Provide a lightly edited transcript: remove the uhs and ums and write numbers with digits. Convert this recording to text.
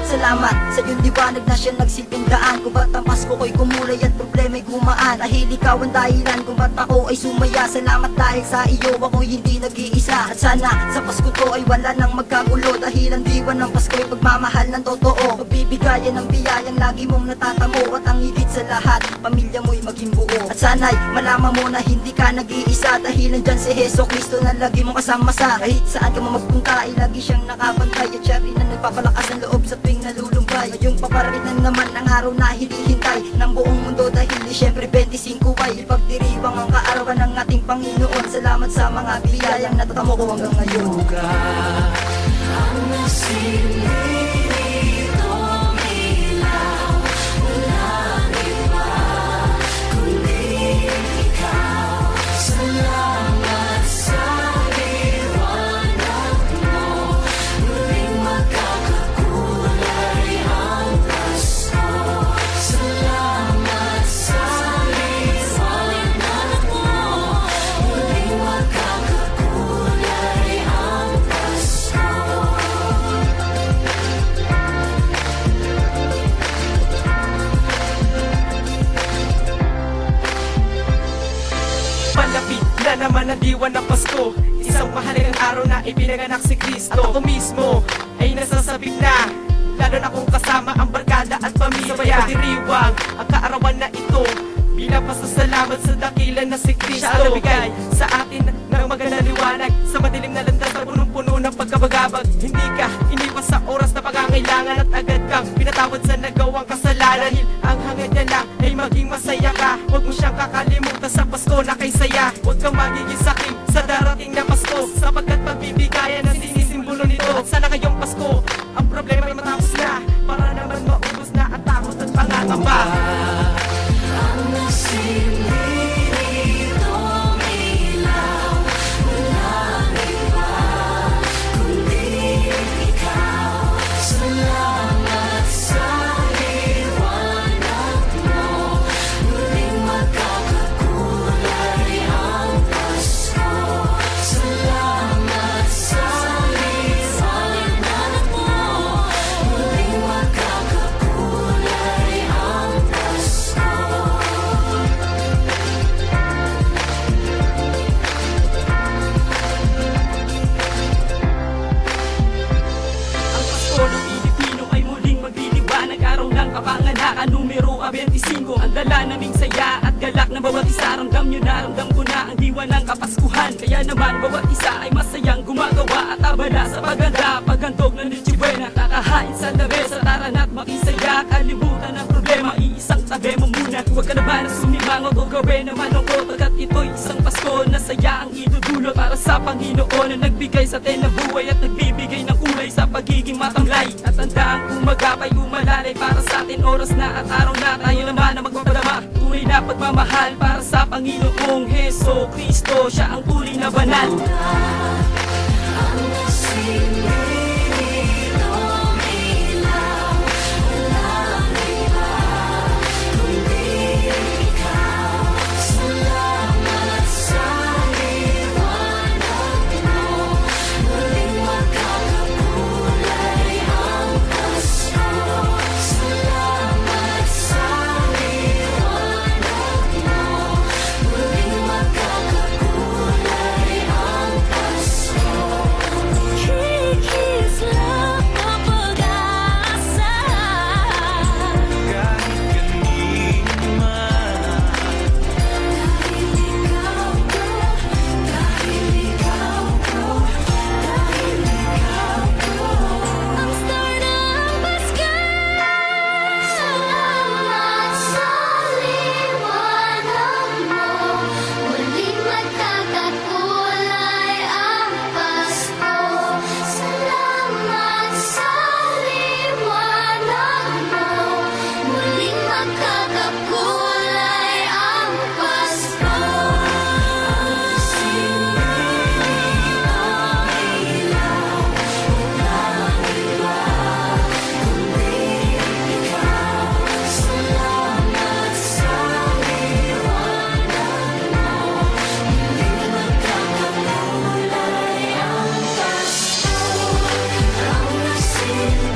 Salamat sa iyong liwanag na siya nagsilbing daan, kung ba't ang Pasko ko'y kumulay at problema'y gumaan. Dahil ikaw ang dahilan kung ba't ako ay sumaya. Salamat dahil sa iyo ako'y hindi nag-iisa. At sana sa Pasko to ay wala nang magkagulo, dahil ang diwan ng Pasko ay pagmamahal ng totoo. Pagbibigayan ng biyayang lagi mong natatamo, at ang higit sa lahat, pamilya mo'y maging buo. At sana'y malaman mo na hindi ka nag-iisa, dahil nandyan si Heso Kristo na lagi mong kasama sa kahit saan ka mo magpunta ay lagi siyang nakabantay. At siya rin na nagpapalakas ng loob sa tuwing nalulumbay. Ngayong paparating naman ang araw na hinihintay ng buong mundo, dahil Disyembre 25 ay ipagdiriwang ang kaarawan ng ating Panginoon. Salamat sa mga biyayang natatamo ko hanggang ngayon. Ang nasilito ilaw, walang iba kundi ikaw. Salamat sa liwanag mo, muling magkakakulay ang Pasko. Salamat sa liwanag mo, muling magkakakulay ang Pasko. Malapit na naman ang diwan ng Pasko, isang mahalagang araw na ipinanganak si Kristo. At ako mismo ay nasasabik na, lalo na kung kasama ang barkada at pamilya. Sabay diriwang ang kaarawan na ito, bilang pasasalamat sa dakilan na si Kristo. Siya ang nabigay sa atin ng magandang liwanag, sa madilim na landas na punong-puno ng pagkabagabag. Hindi ka iniwas sa oras na pangangailangan, at agad kang pinatawad sa nagawang kasalanan. Dahil ang hangad niya lang ay maging masaya ka, huwag mo siyang kakalimutan sa Pasko na kay saya. Huwag kang magiging sakim sa darating na Pasko, sapagkat pagbibigayan ang sinisimbolo nito. At sana ngayong Pasko ang problema ay matapos na, para naman maubos na ang takot at pangangamba. Ang nasilito ilaw, walang iba kundi ikaw. Salamat sa liwanag mo, muling magkakakulay ang Pasko. Salamat sa liwanag mo, muling magkakakulay ang Pasko. Ang Pasko ng Pilipino ay muling magliliwanag, araw ng kapanganakan, numero 25. Ang dala naming saya at galak ng bawat isa, ramdam nyo na, ramdam ko na ang diwa ng Kapaskuhan. Kaya naman bawat isa ay masayang gumagawa at abala sa paganda, paghandog ng Noche Buena. Kakahain sa labesa, tara na't makisaya, kalimutan ang problema, iisang tabi mo muna. Huwag ka naman na sumimangot o gawin naman ang ko, pagkat ito'y isang Pasko na saya ang idudulot para sa Panginoon na nagbigay sa atin ng buhay at nagbibigay ng kulay sa pagiging matamlay. At tandaan umagapay, umalalay para sa atin, oras na at araw na tayo naman na magpapadama. Tunay na pagmamahal para sa Panginoong Heso Kristo, siya ang tunay na banal. Ang nasilito ilaw, walang iba kundi ikaw. Salamat sa liwanag mo, muling magkakakulay ang Pasko. Salamat sa liwanag mo, muling magkakakulay ang Pasko. His love na pag-asa. Kahit kanino man, Dahil ikaw ko, dahil ikaw ko, dahil ikaw ko, ang star ng Pasko. Salamat sa liwanag mo, muling magkakakulay ang Pasko. Salamat sa liwanag mo, muling magkakakulay ang Pasko. Ang nasilito ilaw, walang iba kundi ikaw. Salamat sa liwanag mo, muling magkakakulay ang Pasko. Ang nasilito